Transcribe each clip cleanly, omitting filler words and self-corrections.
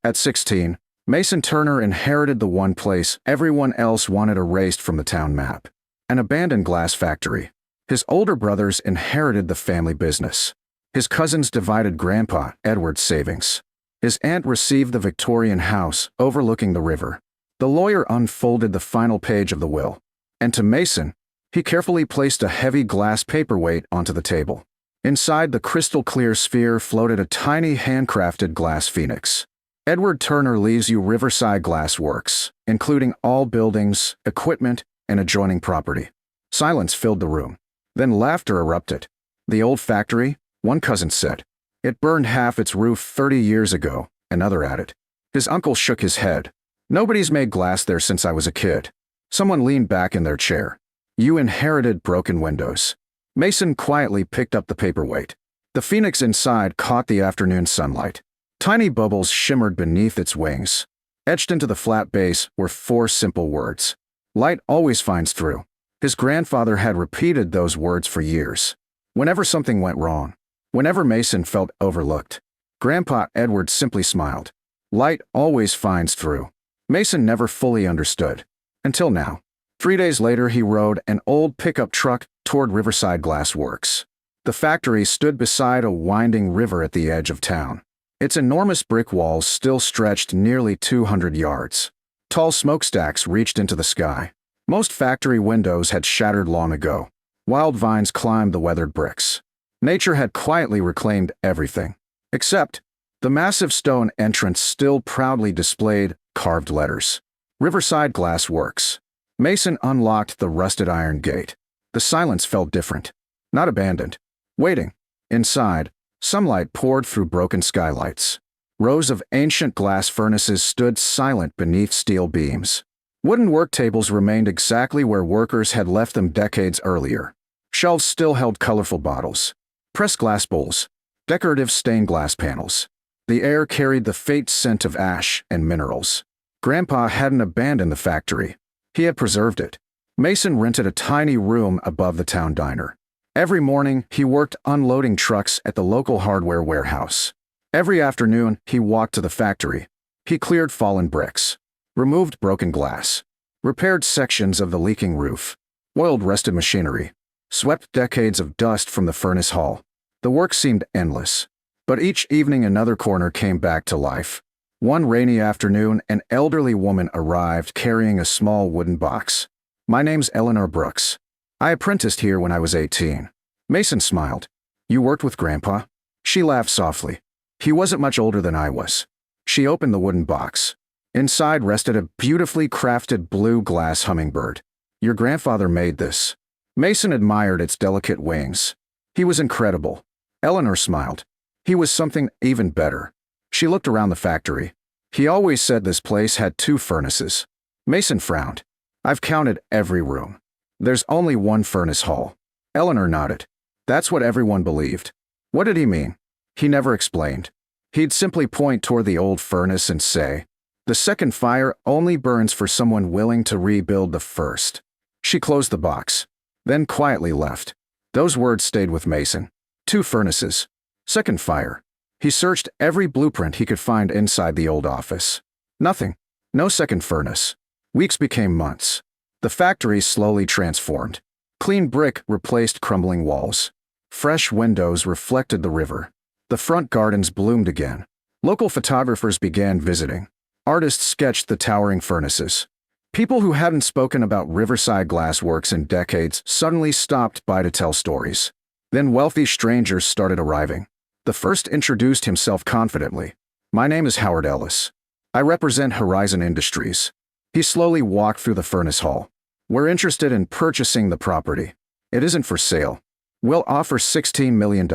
At 16, Mason Turner inherited the one place everyone else wanted erased from the town map: an abandoned glass factory. His older brothers inherited the family business. His cousins divided Grandpa Edward's savings. His aunt received the Victorian house overlooking the river. The lawyer unfolded the final page of the will, and to Mason, he carefully placed a heavy glass paperweight onto the table. Inside the crystal-clear sphere floated a tiny handcrafted glass phoenix. Edward Turner leaves you Riverside Glass Works, including all buildings, equipment, and adjoining property. Silence filled the room. Then laughter erupted. The old factory, one cousin said. It burned half its roof 30 years ago, another added. His uncle shook his head. Nobody's made glass there since I was a kid. Someone leaned back in their chair. You inherited broken windows. Mason quietly picked up the paperweight. The phoenix inside caught the afternoon sunlight. Tiny bubbles shimmered beneath its wings. Etched into the flat base were 4 simple words. Light always finds through. His grandfather had repeated those words for years. Whenever something went wrong, whenever Mason felt overlooked, Grandpa Edward simply smiled. Light always finds through. Mason never fully understood. Until now. 3 days later, he rode an old pickup truck toward Riverside Glass Works. The factory stood beside a winding river at the edge of town. Its enormous brick walls still stretched nearly 200 yards. Tall smokestacks reached into the sky. Most factory windows had shattered long ago. Wild vines climbed the weathered bricks. Nature had quietly reclaimed everything. Except, the massive stone entrance still proudly displayed carved letters. Riverside Glass Works. Mason unlocked the rusted iron gate. The silence felt different. Not abandoned. Waiting. Inside, sunlight poured through broken skylights. Rows of ancient glass furnaces stood silent beneath steel beams. Wooden work tables remained exactly where workers had left them decades earlier. Shelves still held colorful bottles, pressed glass bowls, decorative stained glass panels. The air carried the faint scent of ash and minerals. Grandpa hadn't abandoned the factory. He had preserved it. Mason rented a tiny room above the town diner. Every morning, he worked unloading trucks at the local hardware warehouse. Every afternoon, he walked to the factory. He cleared fallen bricks, removed broken glass, repaired sections of the leaking roof, oiled rusted machinery, swept decades of dust from the furnace hall. The work seemed endless. But each evening another corner came back to life. One rainy afternoon, an elderly woman arrived carrying a small wooden box. My name's Eleanor Brooks. I apprenticed here when I was 18. Mason smiled. You worked with Grandpa? She laughed softly. He wasn't much older than I was. She opened the wooden box. Inside rested a beautifully crafted blue glass hummingbird. Your grandfather made this. Mason admired its delicate wings. He was incredible. Eleanor smiled. He was something even better. She looked around the factory. He always said this place had 2 furnaces. Mason frowned. I've counted every room. There's only 1 furnace hall. Eleanor nodded. That's what everyone believed. What did he mean? He never explained. He'd simply point toward the old furnace and say, the second fire only burns for someone willing to rebuild the first. She closed the box, then quietly left. Those words stayed with Mason. 2 furnaces. Second fire. He searched every blueprint he could find inside the old office. Nothing. No second furnace. Weeks became months. The factory slowly transformed. Clean brick replaced crumbling walls. Fresh windows reflected the river. The front gardens bloomed again. Local photographers began visiting. Artists sketched the towering furnaces. People who hadn't spoken about Riverside Glass Works in decades suddenly stopped by to tell stories. Then wealthy strangers started arriving. The first introduced himself confidently. My name is Howard Ellis. I represent Horizon Industries. He slowly walked through the furnace hall. We're interested in purchasing the property. It isn't for sale. We'll offer $16 million.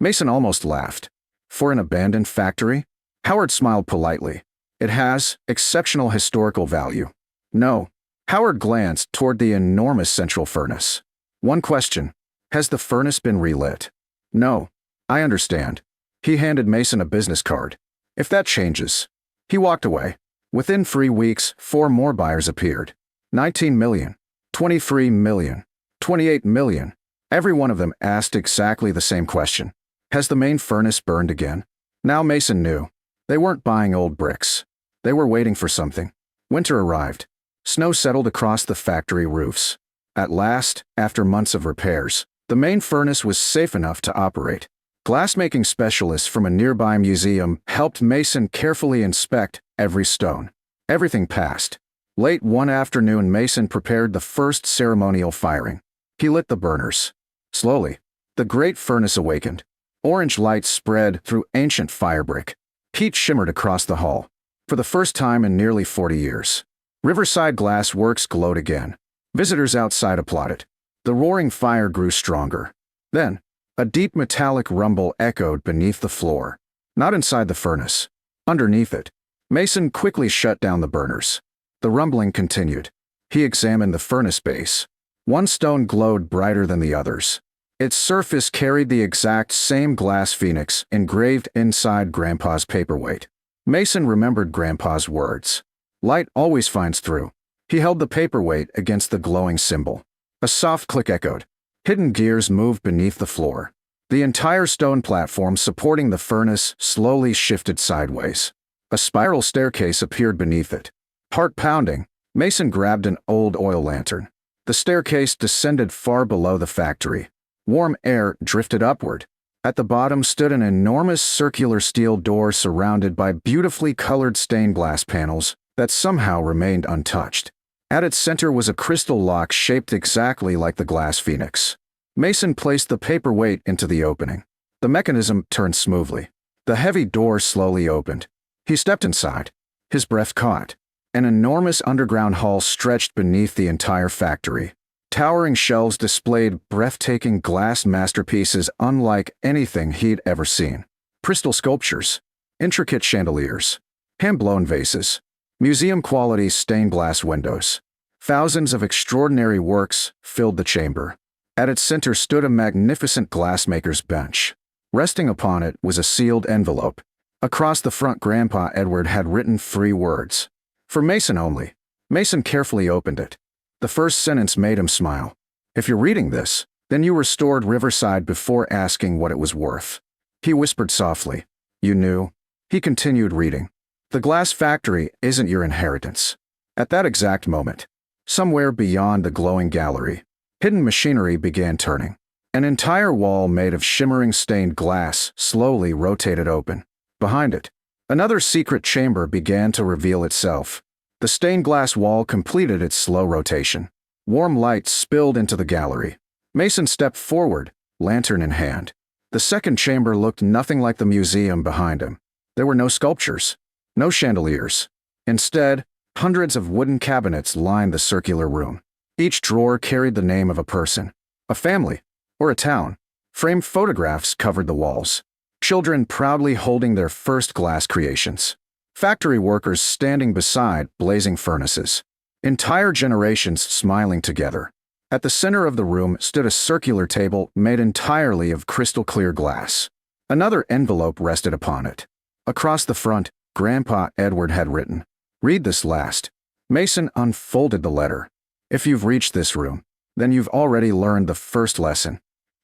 Mason almost laughed. For an abandoned factory? Howard smiled politely. It has exceptional historical value. No. Howard glanced toward the enormous central furnace. One question. Has the furnace been relit? No. I understand. He handed Mason a business card. If that changes. He walked away. Within 3 weeks, 4 more buyers appeared. 19 million. 23 million. 28 million. Every one of them asked exactly the same question. Has the main furnace burned again? Now Mason knew. They weren't buying old bricks. They were waiting for something. Winter arrived. Snow settled across the factory roofs. At last, after months of repairs, the main furnace was safe enough to operate. Glassmaking specialists from a nearby museum helped Mason carefully inspect every stone. Everything passed. Late one afternoon, Mason prepared the first ceremonial firing. He lit the burners. Slowly, the great furnace awakened. Orange light spread through ancient firebrick. Heat shimmered across the hall. For the first time in nearly 40 years, Riverside Glass Works glowed again. Visitors outside applauded. The roaring fire grew stronger. Then, a deep metallic rumble echoed beneath the floor. Not inside the furnace. Underneath it. Mason quickly shut down the burners. The rumbling continued. He examined the furnace base. One stone glowed brighter than the others. Its surface carried the exact same glass phoenix engraved inside Grandpa's paperweight. Mason remembered Grandpa's words. Light always finds through. He held the paperweight against the glowing symbol. A soft click echoed. Hidden gears moved beneath the floor. The entire stone platform supporting the furnace slowly shifted sideways. A spiral staircase appeared beneath it. Heart pounding, Mason grabbed an old oil lantern. The staircase descended far below the factory. Warm air drifted upward. At the bottom stood an enormous circular steel door surrounded by beautifully colored stained glass panels that somehow remained untouched. At its center was a crystal lock shaped exactly like the glass phoenix. Mason placed the paperweight into the opening. The mechanism turned smoothly. The heavy door slowly opened. He stepped inside. His breath caught. An enormous underground hall stretched beneath the entire factory. Towering shelves displayed breathtaking glass masterpieces unlike anything he'd ever seen. Crystal sculptures, intricate chandeliers, hand-blown vases, museum-quality stained glass windows. Thousands of extraordinary works filled the chamber. At its center stood a magnificent glassmaker's bench. Resting upon it was a sealed envelope. Across the front, Grandpa Edward had written 3 words. For Mason only. Mason carefully opened it. The first sentence made him smile. If you're reading this, then you restored Riverside before asking what it was worth. He whispered softly. You knew? He continued reading. The glass factory isn't your inheritance. At that exact moment, somewhere beyond the glowing gallery, hidden machinery began turning. An entire wall made of shimmering stained glass slowly rotated open. Behind it, another secret chamber began to reveal itself. The stained glass wall completed its slow rotation. Warm light spilled into the gallery. Mason stepped forward, lantern in hand. The second chamber looked nothing like the museum behind him. There were no sculptures, no chandeliers. Instead, hundreds of wooden cabinets lined the circular room. Each drawer carried the name of a person, a family, or a town. Framed photographs covered the walls. Children proudly holding their first glass creations. Factory workers standing beside blazing furnaces. Entire generations smiling together. At the center of the room stood a circular table made entirely of crystal-clear glass. Another envelope rested upon it. Across the front, Grandpa Edward had written, "Read this last." Mason unfolded the letter. If you've reached this room, then you've already learned the first lesson.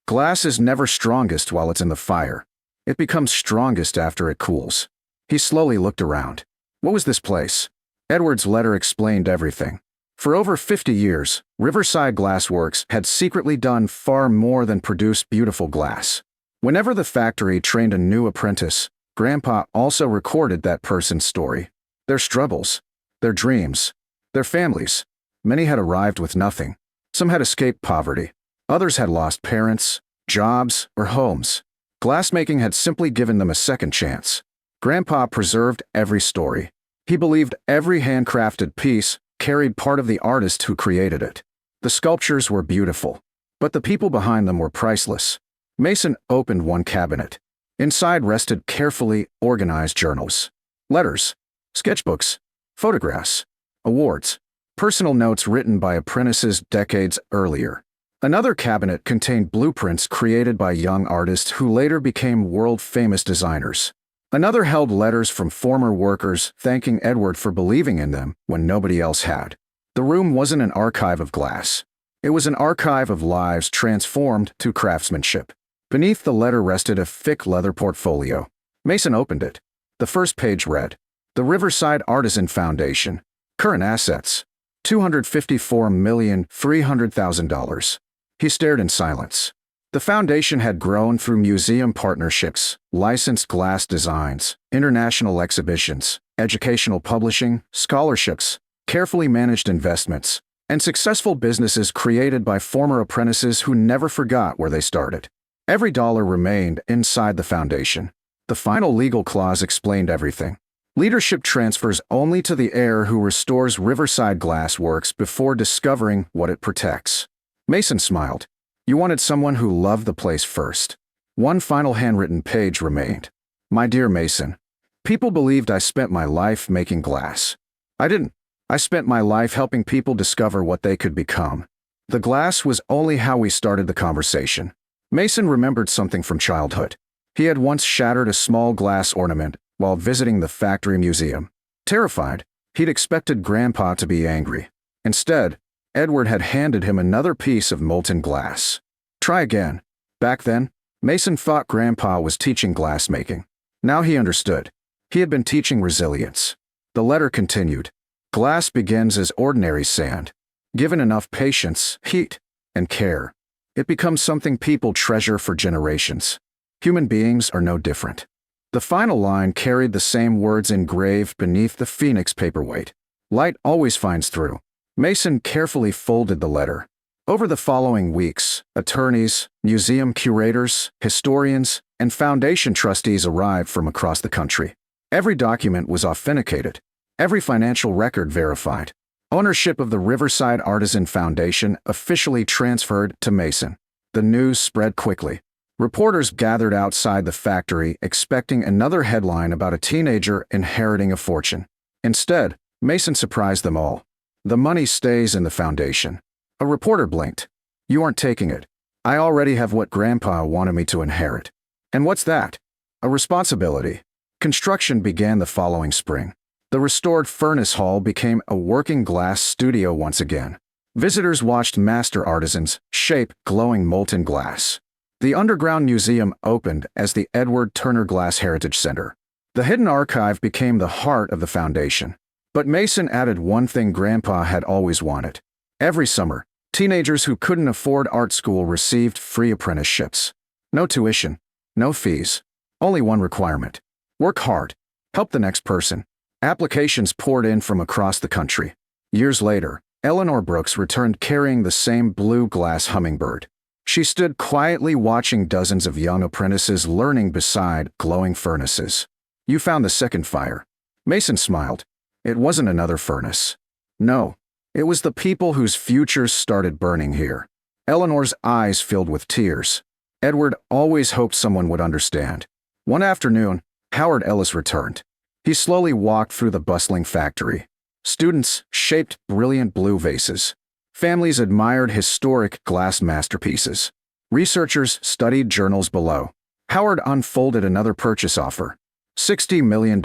Glass is never strongest while it's in the fire. It becomes strongest after it cools. He slowly looked around. What was this place? Edward's letter explained everything. For over 50 years, Riverside Glass Works had secretly done far more than produce beautiful glass. Whenever the factory trained a new apprentice, Grandpa also recorded that person's story. Their struggles, their dreams, their families. Many had arrived with nothing. Some had escaped poverty. Others had lost parents, jobs, or homes. Glassmaking had simply given them a second chance. Grandpa preserved every story. He believed every handcrafted piece carried part of the artist who created it. The sculptures were beautiful, but the people behind them were priceless. Mason opened one cabinet. Inside rested carefully organized journals, letters, sketchbooks, photographs, awards, personal notes written by apprentices decades earlier. Another cabinet contained blueprints created by young artists who later became world-famous designers. Another held letters from former workers thanking Edward for believing in them when nobody else had. The room wasn't an archive of glass. It was an archive of lives transformed to craftsmanship. Beneath the letter rested a thick leather portfolio. Mason opened it. The first page read, "The Riverside Artisan Foundation. Current assets, $254,300,000. He stared in silence. The foundation had grown through museum partnerships, licensed glass designs, international exhibitions, educational publishing, scholarships, carefully managed investments, and successful businesses created by former apprentices who never forgot where they started. Every dollar remained inside the foundation. The final legal clause explained everything. Leadership transfers only to the heir who restores Riverside Glass Works before discovering what it protects. Mason smiled. You wanted someone who loved the place first. One final handwritten page remained. My dear Mason, people believed I spent my life making glass. I didn't. I spent my life helping people discover what they could become. The glass was only how we started the conversation. Mason remembered something from childhood. He had once shattered a small glass ornament while visiting the factory museum. Terrified, he'd expected Grandpa to be angry. Instead, Edward had handed him another piece of molten glass. Try again. Back then, Mason thought Grandpa was teaching glassmaking. Now he understood. He had been teaching resilience. The letter continued. Glass begins as ordinary sand. Given enough patience, heat, and care, it becomes something people treasure for generations. Human beings are no different. The final line carried the same words engraved beneath the phoenix paperweight. Light always finds through. Mason carefully folded the letter. Over the following weeks, attorneys, museum curators, historians, and foundation trustees arrived from across the country. Every document was authenticated. Every financial record verified. Ownership of the Riverside Artisan Foundation officially transferred to Mason. The news spread quickly. Reporters gathered outside the factory expecting another headline about a teenager inheriting a fortune. Instead, Mason surprised them all. The money stays in the foundation. A reporter blinked. You aren't taking it. I already have what Grandpa wanted me to inherit. And what's that? A responsibility. Construction began the following spring. The restored furnace hall became a working glass studio once again. Visitors watched master artisans shape glowing molten glass. The underground museum opened as the Edward Turner Glass Heritage Center. The hidden archive became the heart of the foundation. But Mason added one thing Grandpa had always wanted. Every summer, teenagers who couldn't afford art school received free apprenticeships. No tuition, no fees, only one requirement. Work hard, help the next person. Applications poured in from across the country. Years later, Eleanor Brooks returned carrying the same blue glass hummingbird. She stood quietly watching dozens of young apprentices learning beside glowing furnaces. You found the second fire. Mason smiled. It wasn't another furnace. No, it was the people whose futures started burning here. Eleanor's eyes filled with tears. Edward always hoped someone would understand. One afternoon, Howard Ellis returned. He slowly walked through the bustling factory. Students shaped brilliant blue vases. Families admired historic glass masterpieces. Researchers studied journals below. Howard unfolded another purchase offer. $60 million.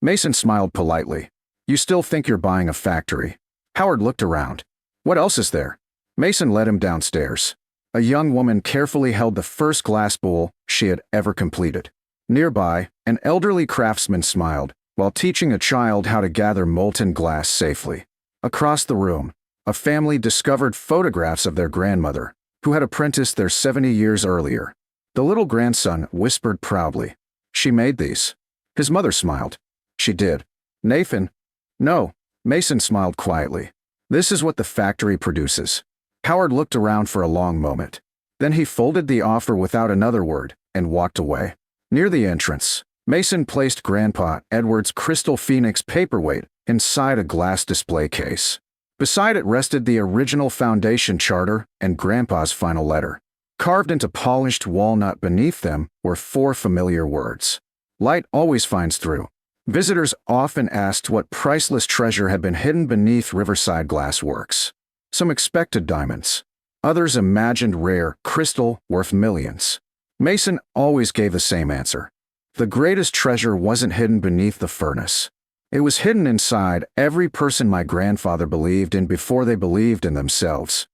Mason smiled politely. You still think you're buying a factory? Howard looked around. What else is there? Mason led him downstairs. A young woman carefully held the first glass bowl she had ever completed. Nearby, an elderly craftsman smiled, while teaching a child how to gather molten glass safely. Across the room, a family discovered photographs of their grandmother, who had apprenticed there 70 years earlier. The little grandson whispered proudly, "She made these." His mother smiled. "She did." Nathan? No. Mason smiled quietly. This is what the factory produces. Howard looked around for a long moment. Then he folded the offer without another word and walked away. Near the entrance, Mason placed Grandpa Edward's crystal phoenix paperweight inside a glass display case. Beside it rested the original foundation charter and Grandpa's final letter. Carved into polished walnut beneath them were 4 familiar words. Light always finds through. Visitors often asked what priceless treasure had been hidden beneath Riverside Glass Works. Some expected diamonds. Others imagined rare crystal worth millions. Mason always gave the same answer. The greatest treasure wasn't hidden beneath the furnace. It was hidden inside every person my grandfather believed in before they believed in themselves.